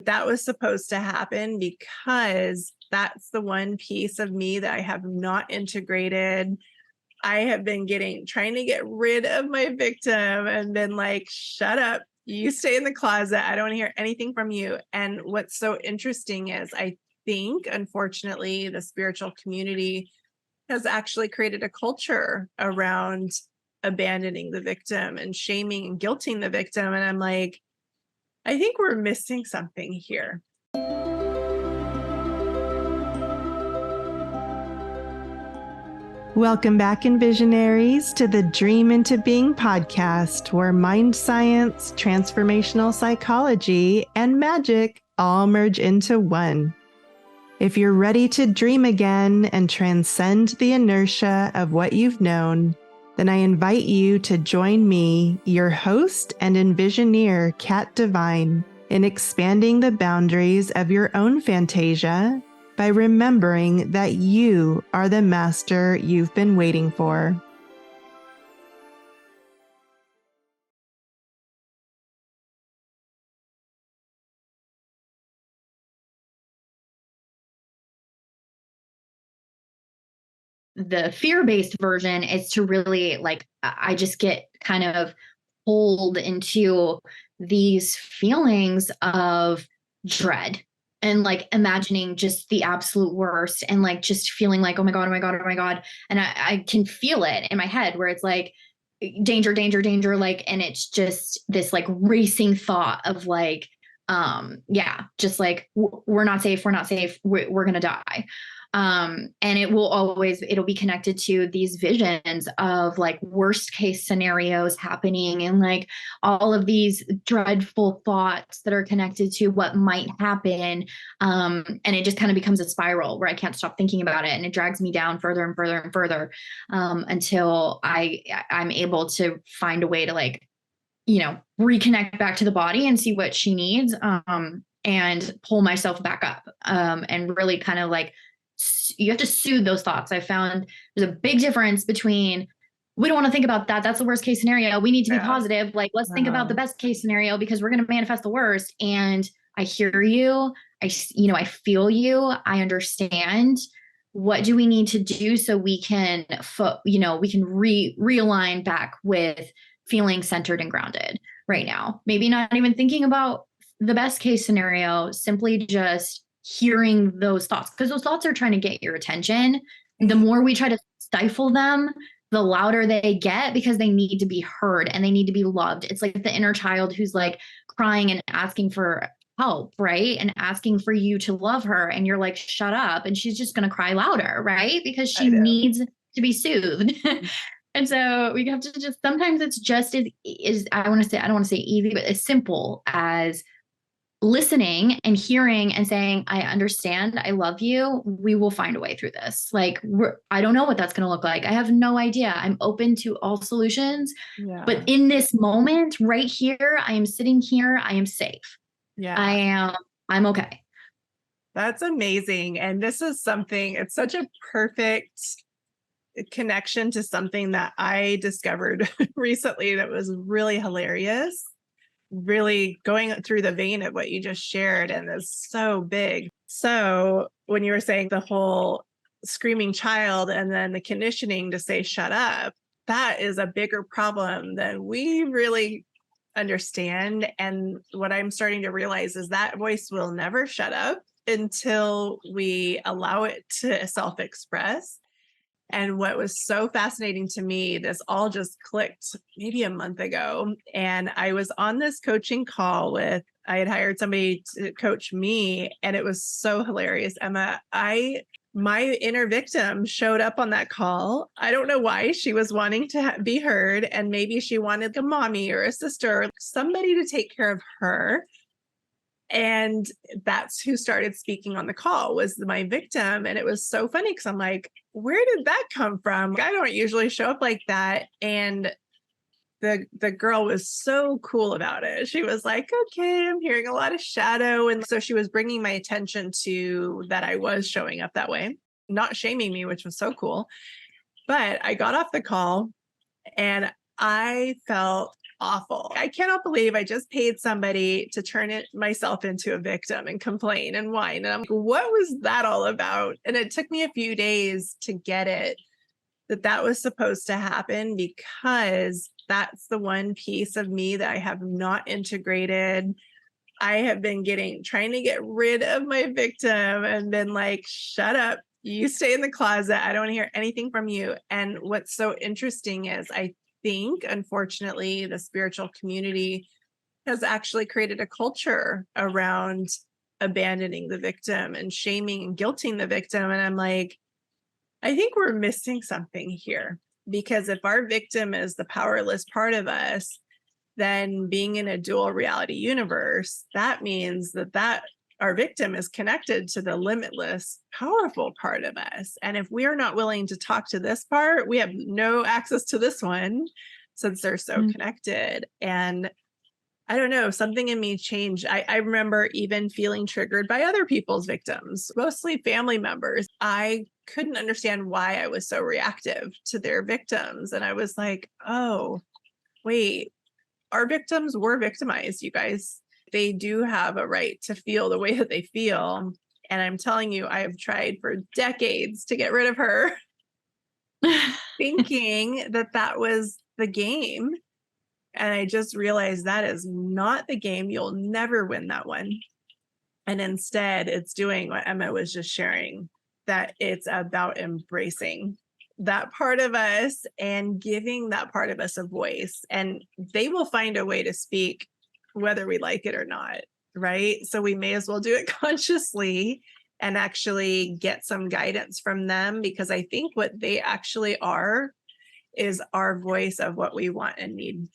that was supposed to happen because that's the one piece of me that I have not integrated. I have been trying to get rid of my victim and been like, shut up. You stay in the closet. I don't want to hear anything from you. And what's so interesting is I think, unfortunately, the spiritual community has actually created a culture around abandoning the victim and shaming and guilting the victim. And I'm like, I think we're missing something here. Welcome back, Envisionaries, to the Dream into Being podcast, where mind science, transformational psychology, and magic all merge into one. If you're ready to dream again and transcend the inertia of what you've known, then I invite you to join me, your host and Envisioneer, Kat Divine, in expanding the boundaries of your own Fantasia by remembering that you are the master you've been waiting for. The fear-based version is to really I just get kind of pulled into these feelings of dread and imagining just the absolute worst and just feeling like, oh my God, oh my God, oh my God. And I can feel it in my head where it's like danger, danger, danger. And it's just this racing thought of we're not safe. We're not safe. We're going to die. And it'll be connected to these visions of worst case scenarios happening and all of these dreadful thoughts that are connected to what might happen. And it just kind of becomes a spiral where I can't stop thinking about it. And it drags me down further and further and further, until I'm able to find a way to reconnect back to the body and see what she needs, and pull myself back up, and really kind of you have to soothe those thoughts. I found there's a big difference between, we don't want to think about that. That's the worst case scenario. We need to be positive. Let's think about the best case scenario because we're going to manifest the worst. And I hear you. I feel you. I understand. What do we need to do so we can, realign back with feeling centered and grounded right now? Maybe not even thinking about the best case scenario, simply just hearing those thoughts, because those thoughts are trying to get your attention. The more we try to stifle them, the louder they get because they need to be heard and they need to be loved. It's like the inner child who's crying and asking for help, right? And asking for you to love her. And you're like, shut up. And she's just going to cry louder, right? Because she needs to be soothed. And so we have to just, sometimes it's just I don't want to say easy, but as simple as listening and hearing and saying, I understand, I love you. We will find a way through this. I don't know what that's going to look like. I have no idea. I'm open to all solutions, but in this moment right here, I am sitting here. I am safe. Yeah, I'm okay. That's amazing. And this is it's such a perfect connection to something that I discovered recently that was really hilarious. Really going through the vein of what you just shared, and it's so big. So when you were saying the whole screaming child and then the conditioning to say shut up, that is a bigger problem than we really understand. And what I'm starting to realize is that voice will never shut up until we allow it to self-express. And what was so fascinating to me, this all just clicked maybe a month ago. And I was on this coaching call I had hired somebody to coach me. And it was so hilarious, Emma. My inner victim showed up on that call. I don't know why. She was wanting to be heard. And maybe she wanted a mommy or a sister, or somebody to take care of her. And that's who started speaking on the call, was my victim. And it was so funny because I'm like, where did that come from? I don't usually show up like that. And the girl was so cool about it. She was like, okay, I'm hearing a lot of shadow. And so she was bringing my attention to that I was showing up that way, not shaming me, which was so cool. But I got off the call and I felt awful. I cannot believe I just paid somebody to turn myself into a victim and complain and whine. And I'm like, what was that all about? And it took me a few days to get it, that was supposed to happen, because that's the one piece of me that I have not integrated. I have been trying to get rid of my victim and been like, shut up. You stay in the closet. I don't want to hear anything from you. And what's so interesting is I think, unfortunately, the spiritual community has actually created a culture around abandoning the victim and shaming and guilting the victim. And I'm like, I think we're missing something here, because if our victim is the powerless part of us, then being in a dual reality universe, that means that our victim is connected to the limitless, powerful part of us. And if we are not willing to talk to this part, we have no access to this one, since they're so connected. And I don't know, something in me changed. I remember even feeling triggered by other people's victims, mostly family members. I couldn't understand why I was so reactive to their victims. And I was like, oh, wait, our victims were victimized, you guys. They do have a right to feel the way that they feel. And I'm telling you, I have tried for decades to get rid of her, thinking that was the game. And I just realized that is not the game. You'll never win that one. And instead, it's doing what Emma was just sharing, that it's about embracing that part of us and giving that part of us a voice. And they will find a way to speak, whether we like it or not, right? So we may as well do it consciously and actually get some guidance from them, because I think what they actually are is our voice of what we want and need.